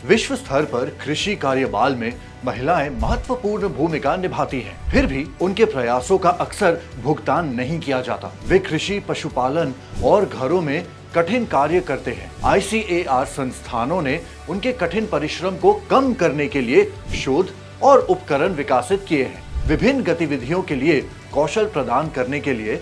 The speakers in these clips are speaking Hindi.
विश्व स्तर पर कृषि कार्यबाल में महिलाएं महत्वपूर्ण भूमिका निभाती हैं। फिर भी उनके प्रयासों का अक्सर भुगतान नहीं किया जाता। वे कृषि, पशुपालन और घरों में कठिन कार्य करते हैं। ICAR संस्थानों ने उनके कठिन परिश्रम को कम करने के लिए शोध और उपकरण विकसित किए हैं। विभिन्न गतिविधियों के लिए कौशल प्रदान करने के लिए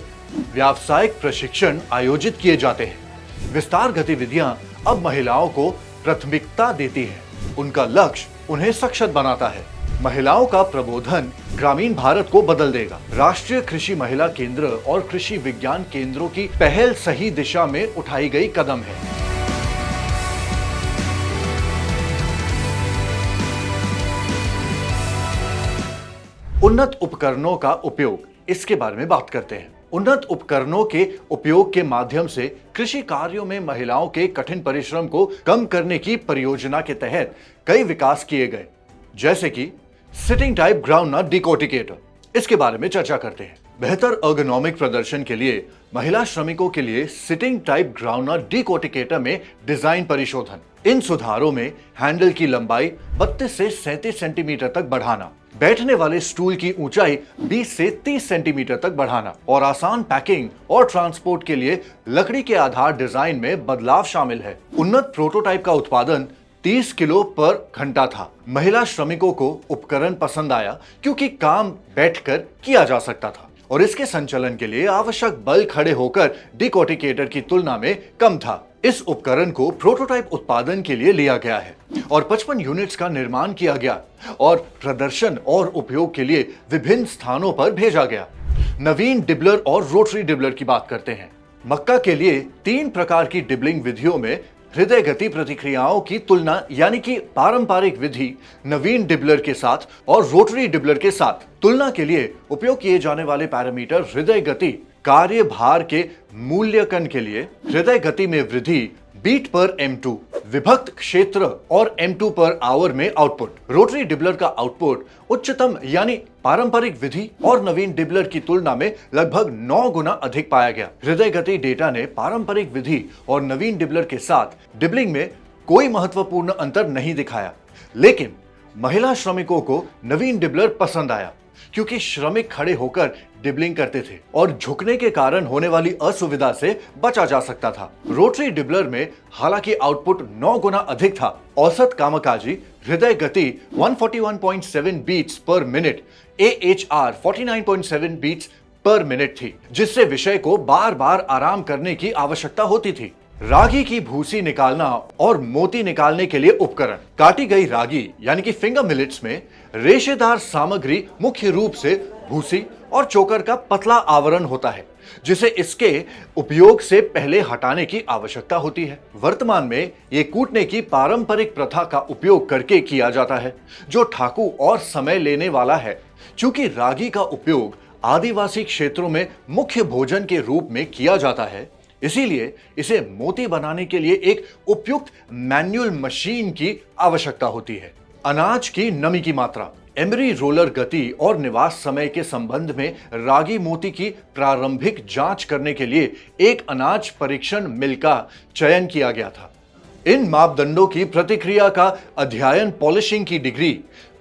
व्यावसायिक प्रशिक्षण आयोजित किए जाते हैं। विस्तार गतिविधियां अब महिलाओं को प्राथमिकता देती हैं। उनका लक्ष्य उन्हें सशक्त बनाता है। महिलाओं का प्रबोधन ग्रामीण भारत को बदल देगा। राष्ट्रीय कृषि महिला केंद्र और कृषि विज्ञान केंद्रों की पहल सही दिशा में उठाई गई कदम है। उन्नत उपकरणों का उपयोग, इसके बारे में बात करते हैं। उन्नत उपकरणों के उपयोग के माध्यम से कृषि कार्यों में महिलाओं के कठिन परिश्रम को कम करने की परियोजना के तहत कई विकास किए गए, जैसे कि सिटिंग टाइप ग्राउंडनट डिकोटिकेटर। इसके बारे में चर्चा करते हैं। बेहतर अर्गोनॉमिक प्रदर्शन के लिए महिला श्रमिकों के लिए सिटिंग टाइप ग्राउंडनट डिकोटिकेटर में डिजाइन परिशोधन। इन सुधारों में हैंडल की लंबाई 32 से 37 सेंटीमीटर तक बढ़ाना, बैठने वाले स्टूल की ऊंचाई 20 से 30 सेंटीमीटर तक बढ़ाना और आसान पैकिंग और ट्रांसपोर्ट के लिए लकड़ी के आधार डिजाइन में बदलाव शामिल है। उन्नत प्रोटोटाइप का उत्पादन 30 किलो पर घंटा था। महिला श्रमिकों को उपकरण पसंद आया क्योंकि काम बैठकर किया जा सकता था और इसके संचालन के लिए आवश्यक बल खड़े होकर डिकोटिकेटर की तुलना में कम था। इस उपकरण को प्रोटोटाइप उत्पादन के लिए लिया गया है और 55 यूनिट्स का निर्माण किया गया और प्रदर्शन और उपयोग के लिए विभिन्न स्थानों पर भेजा गया। नवीन डिबलर और रोटरी डिबलर की बात करते हैं। मक्का के लिए 3 प्रकार की डिबलिंग विधियों में हृदय गति प्रतिक्रियाओं की तुलना, यानी कि पारंपरिक विधि नवीन डिबलर के साथ और रोटरी डिबलर के साथ तुलना के लिए उपयोग किए जाने वाले पैरामीटर हृदय गति, कार्य भार के मूल्यांकन के लिए हृदय गति में वृद्धि, बीट पर M2, विभक्त क्षेत्र और M2 पर आवर में आउटपुट। रोटरी डिबलर का आउटपुट उच्चतम यानी पारंपरिक विधि और नवीन डिबलर की तुलना में लगभग 9 गुना अधिक पाया गया। हृदय गति डेटा ने पारंपरिक विधि और नवीन डिबलर के साथ डिबलिंग में कोई महत्वपूर्ण अंतर नहीं दिखाया, लेकिन महिला श्रमिकों को नवीन डिबलर पसंद आया क्योंकि श्रमिक खड़े होकर डिबलिंग करते थे और झुकने के कारण होने वाली असुविधा से बचा जा सकता था। रोटरी डिबलर में हालांकि आउटपुट 9 गुना अधिक था। औसत कामकाजी हृदय गति 141.7 beats per minute, AHR 49.7 beats per minute थी, जिससे विषय को बार बार आराम करने की आवश्यकता होती थी। रागी की भूसी निकालना और मोती निकालने के लिए उपकरण। काटी गई रागी यानी कि फिंगर मिलेट्स में रेशेदार सामग्री मुख्य रूप से भूसी और चोकर का पतला आवरण होता है, जिसे इसके उपयोग से पहले हटाने की आवश्यकता होती है। वर्तमान में ये कूटने की पारंपरिक प्रथा का उपयोग करके किया जाता है, जो ठाकू और समय लेने वाला है। चूंकि रागी का उपयोग आदिवासी क्षेत्रों में मुख्य भोजन के रूप में किया जाता है, इसीलिए इसे मोती बनाने के लिए एक उपयुक्त मैनुअल मशीन की आवश्यकता होती है। अनाज की नमी की मात्रा, एमरी रोलर गति और निवास समय के संबंध में रागी मोती की प्रारंभिक जांच करने के लिए एक अनाज परीक्षण मिल का चयन किया गया था। इन मापदंडों की प्रतिक्रिया का अध्ययन पॉलिशिंग की डिग्री,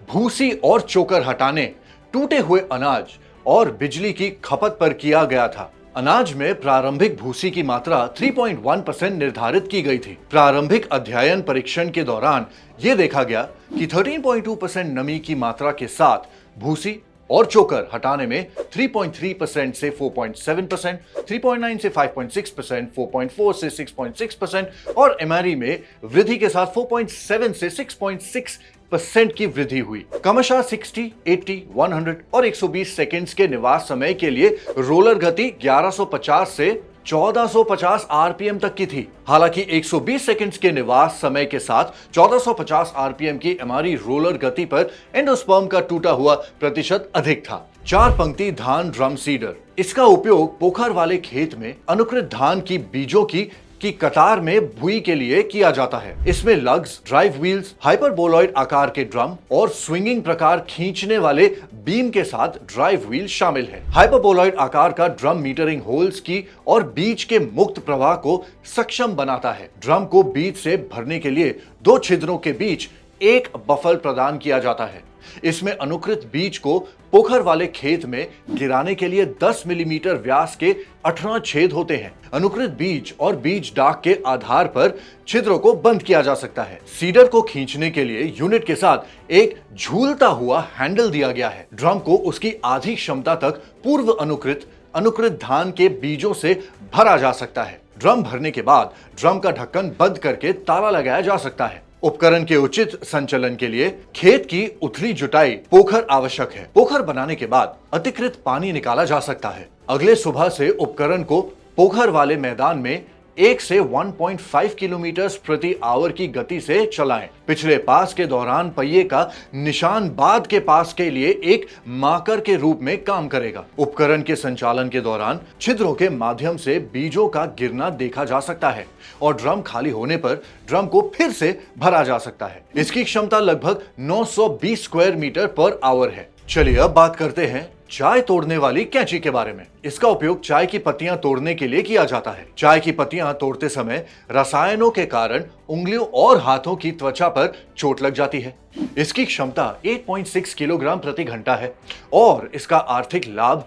भूसी और चोकर हटाने, टूटे हुए अनाज और बिजली की खपत पर किया गया था। अनाज में प्रारंभिक भूसी की मात्रा 3.1% निर्धारित की गई थी। प्रारंभिक अध्ययन परीक्षण के दौरान यह देखा गया कि 13.2% नमी की मात्रा के साथ भूसी और चोकर हटाने में 3.3% से 4.7%, 3.9 से 5.6%, 4.4 से 6.6% और एमआरई में वृद्धि के साथ 4.7 से 6.6% की वृद्धि हुई। क्रमशः 60, 80, 100 और 120 सेकंड्स के निवास समय के लिए रोलर गति 1150 से 1450 आरपीएम तक की थी। हालांकि 120 सेकंड्स के निवास समय के साथ 1450 आरपीएम की एमआरई रोलर गति पर एंडोस्पर्म का टूटा हुआ प्रतिशत अधिक था। 4 पंक्ति धान ड्रम सीडर, इसका उपयोग पोखर वाले खेत में अनुकृत धान की बीजों की की कतार में भुई के लिए किया जाता है। इसमें लग्स, ड्राइव व्हील्स, हाइपरबोलॉइड आकार के ड्रम और स्विंगिंग प्रकार खींचने वाले बीम के साथ ड्राइव व्हील शामिल है। हाइपरबोलॉइड आकार का ड्रम मीटरिंग होल्स की और बीज के मुक्त प्रवाह को सक्षम बनाता है। ड्रम को बीज से भरने के लिए 2 छिद्रों के बीच एक बफल प्रदान किया जाता है। इसमें अनुकृत बीज को पोखर वाले खेत में गिराने के लिए 10 मिलीमीटर व्यास के 18 छेद होते हैं। अनुकृत बीज और बीज डाक के आधार पर छिद्रों को बंद किया जा सकता है। सीडर को खींचने के लिए यूनिट के साथ एक झूलता हुआ हैंडल दिया गया है। ड्रम को उसकी आधी क्षमता तक पूर्व अनुकृत धान के बीजों से भरा जा सकता है। ड्रम भरने के बाद ड्रम का ढक्कन बंद करके ताला लगाया जा सकता है। उपकरण के उचित संचालन के लिए खेत की उथली जुताई पोखर आवश्यक है। पोखर बनाने के बाद अतिरिक्त पानी निकाला जा सकता है। अगले सुबह से उपकरण को पोखर वाले मैदान में 1 से 1.5 किलोमीटर प्रति आवर की गति से चलाएं। पिछले पास के दौरान पहिए का निशान बाद के पास के लिए एक मार्कर के रूप में काम करेगा। उपकरण के संचालन के दौरान छिद्रों के माध्यम से बीजों का गिरना देखा जा सकता है और ड्रम खाली होने पर ड्रम को फिर से भरा जा सकता है। इसकी क्षमता लगभग 920 स्क्वायर मीटर पर आवर है। चलिए अब बात करते हैं चाय तोड़ने वाली कैंची के बारे में। इसका उपयोग चाय की पत्तियां तोड़ने के लिए किया जाता है। चाय की पत्तियां तोड़ते समय रसायनों के कारण उंगलियों और हाथों की त्वचा पर चोट लग जाती है। इसकी क्षमता 8.6 किलोग्राम प्रति घंटा है और इसका आर्थिक लाभ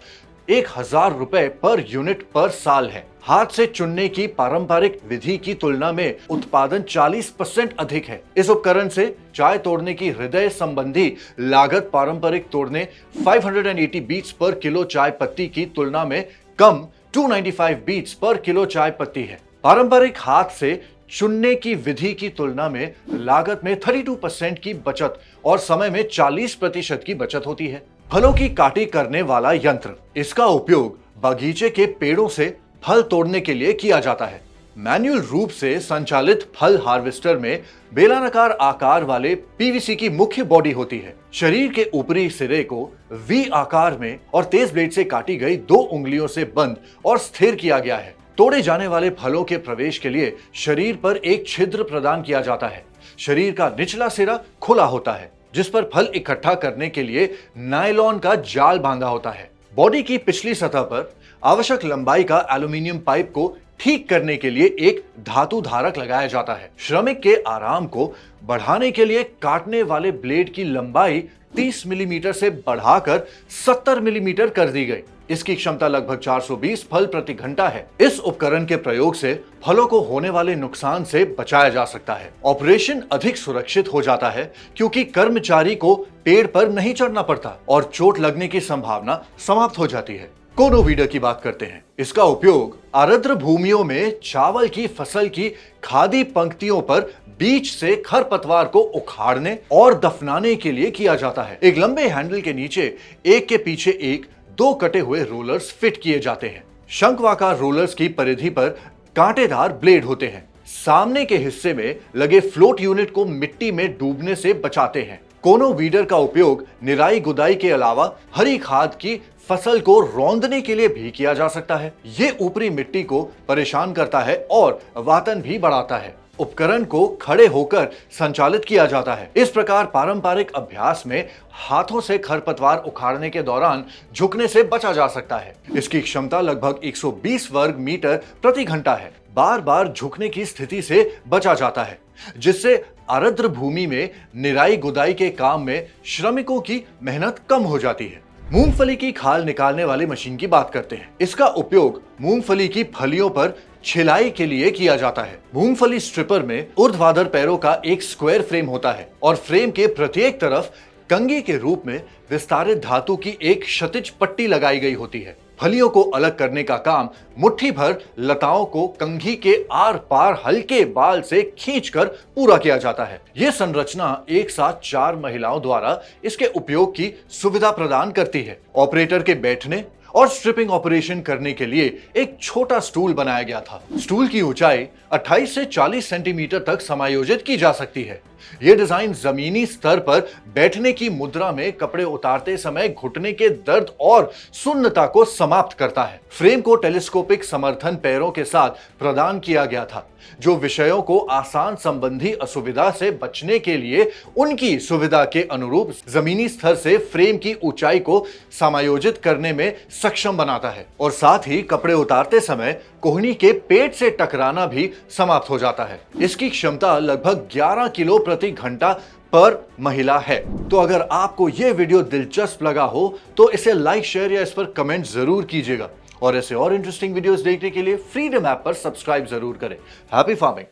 1000 रुपए पर यूनिट पर साल है। हाथ से चुनने की पारंपरिक विधि की तुलना में उत्पादन 40% अधिक है। इस उपकरण से चाय तोड़ने की हृदय संबंधी लागत पारंपरिक तोड़ने 580 बीट्स पर किलो चाय पत्ती की तुलना में कम 295 बीट्स पर किलो चाय पत्ती है। पारंपरिक हाथ से चुनने की विधि की तुलना में लागत में 32% की बचत और समय में 40% की बचत होती है। फलों की काटी करने वाला यंत्र, इसका उपयोग बगीचे के पेड़ों से फल तोड़ने के लिए किया जाता है। मैन्युअल रूप से संचालित फल हार्वेस्टर में बेलनाकार आकार वाले पीवीसी की मुख्य बॉडी होती है। शरीर के ऊपरी सिरे को वी आकार में और तेज ब्लेड से काटी गई 2 उंगलियों से बंद और स्थिर किया गया है। तोड़े जाने वाले फलों के प्रवेश के लिए शरीर पर एक छिद्र प्रदान किया जाता है। शरीर का निचला सिरा खुला होता है जिस पर फल इकट्ठा करने के लिए नायलॉन का जाल बांधा होता है। बॉडी की पिछली सतह पर आवश्यक लंबाई का एल्यूमीनियम पाइप को ठीक करने के लिए एक धातु धारक लगाया जाता है। श्रमिक के आराम को बढ़ाने के लिए काटने वाले ब्लेड की लंबाई 30 मिलीमीटर से बढ़ाकर 70 मिलीमीटर कर दी गई। इसकी क्षमता लगभग 420 फल प्रति घंटा है। इस उपकरण के प्रयोग से फलों को होने वाले नुकसान से बचाया जा सकता है। ऑपरेशन अधिक सुरक्षित हो जाता है क्योंकि कर्मचारी को पेड़ पर नहीं चढ़ना पड़ता और चोट लगने की संभावना समाप्त हो जाती है। कोनो वीडर की बात करते हैं। इसका उपयोग आर्द्र भूमियों में चावल की फसल की खादी पंक्तियों पर बीच से खरपतवार को उखाड़ने और दफनाने के लिए किया जाता है। एक लंबे हैंडल के नीचे एक के पीछे एक 2 कटे हुए रोलर्स फिट किए जाते हैं। शंक्वाकार रोलर्स की परिधि पर कांटेदार ब्लेड होते हैं। सामने के हिस्से में लगे फ्लोट यूनिट को मिट्टी में डूबने से बचाते हैं। कोनो वीडर का उपयोग निराई गुदाई के अलावा हरी खाद की फसल को रौंदने के लिए भी किया जा सकता है। ये ऊपरी मिट्टी को परेशान करता है और वातन भी बढ़ाता है। उपकरण को खड़े होकर संचालित किया जाता है। इस प्रकार पारंपरिक अभ्यास में हाथों से खरपतवार उखाड़ने के दौरान झुकने से बचा जा सकता है। इसकी क्षमता लगभग 120 वर्ग मीटर प्रति घंटा है। बार बार झुकने की स्थिति से बचा जाता है जिससे आर्द्र भूमि में निराई गुदाई के काम में श्रमिकों की मेहनत कम हो जाती है। मूंगफली की खाल निकालने वाली मशीन की बात करते हैं। इसका उपयोग मूंगफली की फलियों पर छिलाई के लिए किया जाता है। मूंगफली स्ट्रिपर में ऊर्ध्वाधर पैरों का एक स्क्वायर फ्रेम होता है और फ्रेम के प्रत्येक तरफ कंघी के रूप में विस्तारित धातु की एक क्षैतिज पट्टी लगाई गई होती है। फलियों को अलग करने का काम मुट्ठी भर लताओं को कंघी के आर पार हल्के बाल से खींचकर पूरा किया जाता है। यह संरचना एक साथ 4 महिलाओं द्वारा इसके उपयोग की सुविधा प्रदान करती है। ऑपरेटर के बैठने और स्ट्रिपिंग ऑपरेशन करने के लिए एक छोटा स्टूल बनाया गया था। स्टूल की ऊंचाई 28 से 40 सेंटीमीटर तक समायोजित की जा सकती है। यह डिजाइन जमीनी स्तर पर बैठने की मुद्रा में कपड़े उतारते समय घुटने के दर्द और सुन्नता को समाप्त करता है। फ्रेम को टेलीस्कोपिक समर्थन पैरों के साथ प्रदान किया गया था, जो विषयों को आसान संबंधी असुविधा से बचने के लिए उनकी सुविधा के अनुरूप जमीनी स्तर से फ्रेम की ऊंचाई को समायोजित करने में सक्षम बनाता है और साथ ही कपड़े उतारते समय कोहनी के पेट से टकराना भी समाप्त हो जाता है। इसकी क्षमता लगभग 11 किलो प्रति घंटा पर महिला है। तो अगर आपको यह वीडियो दिलचस्प लगा हो तो इसे लाइक, शेयर या इस पर कमेंट जरूर कीजिएगा और ऐसे और इंटरेस्टिंग वीडियोस देखने के लिए फ्रीडम ऐप पर सब्सक्राइब जरूर करें। Happy farming.